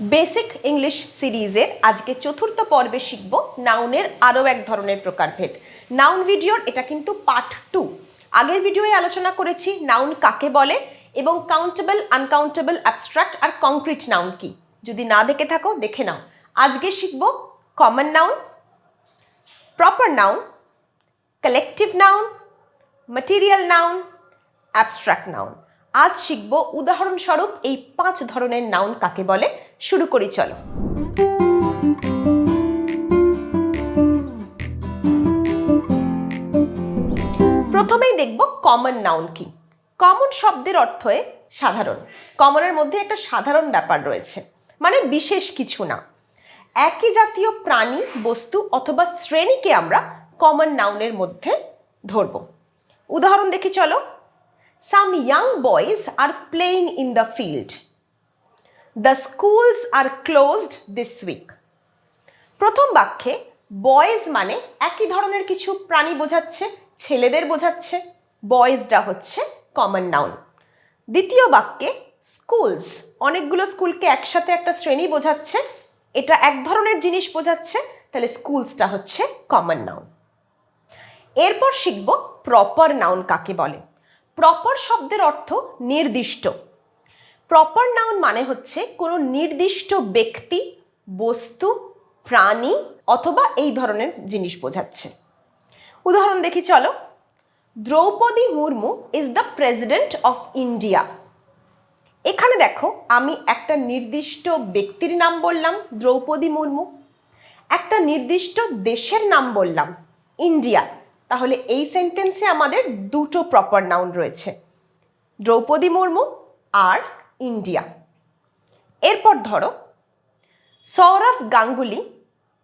Basic English সিরিজের আজকে চতুর্থ পর্বে শিখব নাউনের আরও এক ধরনের প্রকারভেদ। নাউন ভিডিওর এটা কিন্তু পার্ট 2। আগের ভিডিওয়ে আলোচনা করেছি নাউন কাকে বলে এবং কাউন্টেবল, আনকাউন্টেবল, অ্যাবস্ট্রাক্ট আর কংক্রিট নাউন কি। যদি না দেখে থাকো দেখে নাও। আজকে শিখব common noun, proper noun, collective noun, material noun, abstract noun. আজ শিখব উদাহরণস্বরূপ এই 5 ধরনের নাউন কাকে বলে। শুরু করি চলো। প্রথমেই দেখব কমন নাউন কি। কমন শব্দের অর্থ সাধারণ। কমনের মধ্যে একটা সাধারণ ব্যাপার রয়েছে, মানে বিশেষ কিছু না। একই জাতীয় প্রাণী, বস্তু অথবা শ্রেণীকে আমরা কমন নাউনের মধ্যে ধরব। উদাহরণ দেখি চলো। Some young boys are playing in the field. The schools are closed this week. প্রথম বাক্যে বয়েজ মানে একই ধরনের কিছু প্রাণী বোঝাচ্ছে, ছেলেদের বোঝাচ্ছে। বয়েজটা হচ্ছে কমন নাউন। দ্বিতীয় বাক্যে স্কুলস অনেকগুলো স্কুলকে একসাথে একটা শ্রেণী বোঝাচ্ছে, এটা এক ধরনের জিনিস বোঝাচ্ছে, তাহলে স্কুলসটা হচ্ছে কমন নাউন। এরপর শিখব প্রপার নাউন কাকে বলে। প্রপার শব্দের অর্থ নির্দিষ্ট। প্রপার নাউন মানে হচ্ছে কোনো নির্দিষ্ট ব্যক্তি, বস্তু, প্রাণী অথবা এই ধরনের জিনিস বোঝাচ্ছে। উদাহরণ দেখি চলো। Droupadi Murmu is the president of India. এখানে দেখো আমি একটা নির্দিষ্ট ব্যক্তির নাম বললাম দ্রৌপদী মুর্মু, একটা নির্দিষ্ট দেশের নাম বললাম ইন্ডিয়া। তাহলে এই সেন্টেন্সে আমাদের দুটো প্রপার নাউন রয়েছে, দ্রৌপদী মুর্মু আর ইন্ডিয়া। এরপর ধরো, Sourav Ganguly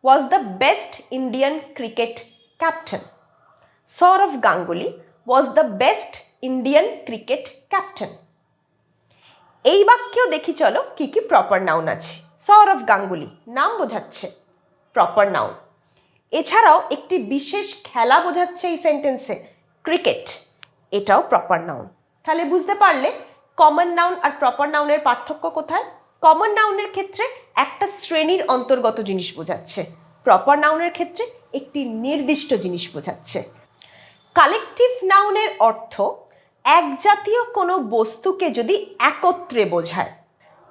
was the best Indian cricket captain. Sourav Ganguly was the best Indian cricket captain. এই বাক্যেও দেখি চলো কি কি প্রপার নাউন আছে। সৌরভ গাঙ্গুলি নাম বোঝাচ্ছে, প্রপার নাউন। এছাড়াও একটি বিশেষ খেলা বোঝাচ্ছে এই সেন্টেন্সে, ক্রিকেট, এটাও প্রপার নাউন। তাহলে বুঝতে পারলে কমন নাউন আর প্রপার নাউনের পার্থক্য কোথায়। কমন নাউনের ক্ষেত্রে একটা শ্রেণীর অন্তর্গত জিনিস বোঝাচ্ছে, প্রপার নাউনের ক্ষেত্রে একটি নির্দিষ্ট জিনিস বোঝাচ্ছে। কালেকটিভ নাউনের অর্থ এক জাতীয় কোনো বস্তুকে যদি একত্রে বোঝায়,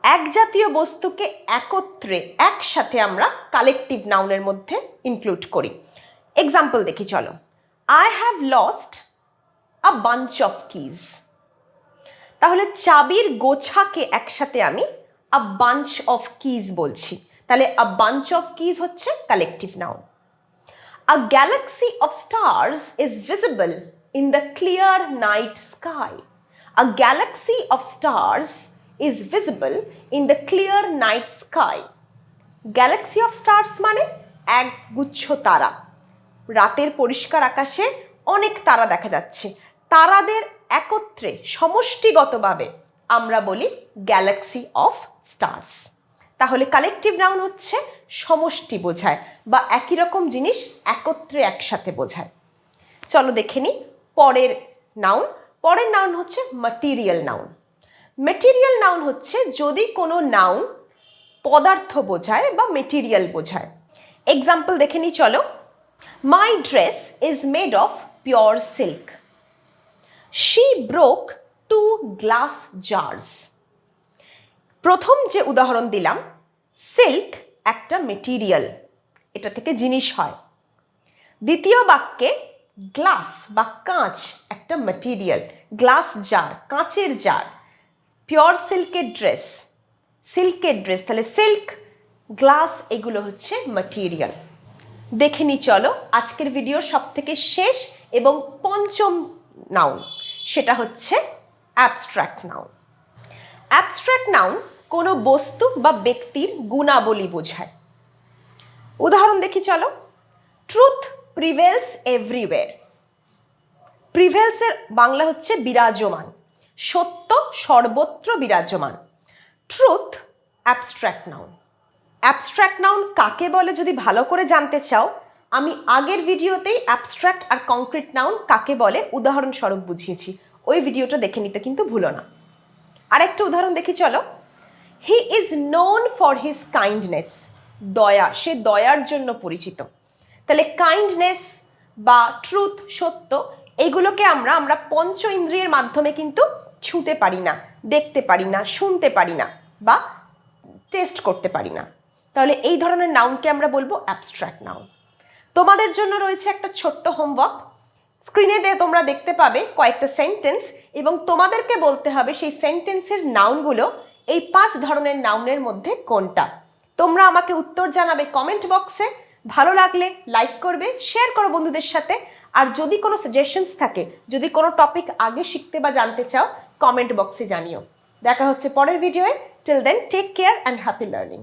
এক জাতীয় বস্তুকে একত্রে একসাথে আমরা কালেকটিভ নাউনের মধ্যে ইনক্লুড করি। এক্সাম্পল দেখি চলো। I have lost a bunch of keys. তাহলে চাবির গোছাকে একসাথে আমি আ বাঞ্চ অফ কিজ বলছি, তাহলে আ বাঞ্চ অফ কিজ হচ্ছে collective noun. A Galaxy of stars is visible in the clear night sky. A Galaxy of stars is visible in the clear night sky. Galaxy of stars মানে এক গুচ্ছ তারা। রাতের পরিষ্কার আকাশে অনেক তারা দেখা যাচ্ছে, তারাদের একত্রে সমষ্টিগতভাবে আমরা বলি গ্যালাক্সি অফ স্টার্স। তাহলে কালেকটিভ নাউন হচ্ছে সমষ্টি বোঝায় বা একই রকম জিনিস একত্রে একসাথে বোঝায়। চলো দেখে নিই পরের নাউন। পরের নাউন হচ্ছে ম্যাটেরিয়াল নাউন। ম্যাটেরিয়াল নাউন হচ্ছে যদি কোনো নাউন পদার্থ বোঝায় বা মেটেরিয়াল বোঝায়। এক্সাম্পল দেখে নিই চলো। My dress is made of pure silk. She broke 2 glass jars. প্রথম যে উদাহরণ দিলাম, সিল্ক একটা মেটেরিয়াল, এটা থেকে জিনিস হয়। দ্বিতীয় বাক্যে গ্লাস বা কাঁচ একটা মেটেরিয়াল, গ্লাস জার, কাঁচের জার। পিওর সিল্কের ড্রেস, সিল্কের ড্রেস, তাহলে সিল্ক, গ্লাস এগুলো হচ্ছে ম্যাটেরিয়াল। দেখে নি চলো আজকের ভিডিওর সব থেকে শেষ এবং পঞ্চম নাউন, সেটা হচ্ছে অ্যাবস্ট্রাক্ট নাউন। অ্যাবস্ট্রাক্ট নাউন কোনো বস্তু বা ব্যক্তির গুণাবলী বোঝায়। উদাহরণ দেখি চলো। Truth prevails everywhere. প্রিভেলসের বাংলা হচ্ছে বিরাজমান, সত্য সর্বত্র বিরাজমান। Truth abstract noun. Abstract noun কাকে বলে যদি ভালো করে জানতে চাও, আমি আগের ভিডিওতেই অ্যাবস্ট্রাক্ট আর কংক্রিট নাউন কাকে বলে উদাহরণস্বরূপ বুঝিয়েছি, ওই ভিডিওটা দেখে নিতে কিন্তু ভুলো না। আরেকটা উদাহরণ দেখি চলো। He is known for his kindness, দয়া, সে দয়ার জন্য পরিচিত। তাহলে কাইন্ডনেস বা ট্রুথ, সত্য, এইগুলোকে আমরা পঞ্চ ইন্দ্রিয়ের মাধ্যমে কিন্তু ছুঁতে পারি না, দেখতে পারি না, শুনতে পারি না বা টেস্ট করতে পারি না। তাহলে এই ধরনের নাউনকে আমরা বলবো অ্যাবস্ট্রাক্ট নাউন। তোমাদের জন্য রয়েছে একটা ছোট্ট হোমওয়ার্ক, স্ক্রিনে দিয়ে তোমরা দেখতে পাবে কয়েকটা সেন্টেন্স এবং তোমাদেরকে বলতে হবে সেই সেন্টেন্সের নাউনগুলো এই 5 ধরনের নাউনের মধ্যে কোনটা। তোমরা আমাকে উত্তর জানাবে কমেন্ট বক্সে, ভালো লাগলে লাইক করবে, শেয়ার করো বন্ধুদের সাথে, আর যদি কোনো সাজেশনস থাকে, যদি কোনো টপিক আগে শিখতে বা জানতে চাও, কমেন্ট বক্সে জানিও। দেখা হচ্ছে পরের ভিডিওয়ে। Till then take care and happy learning.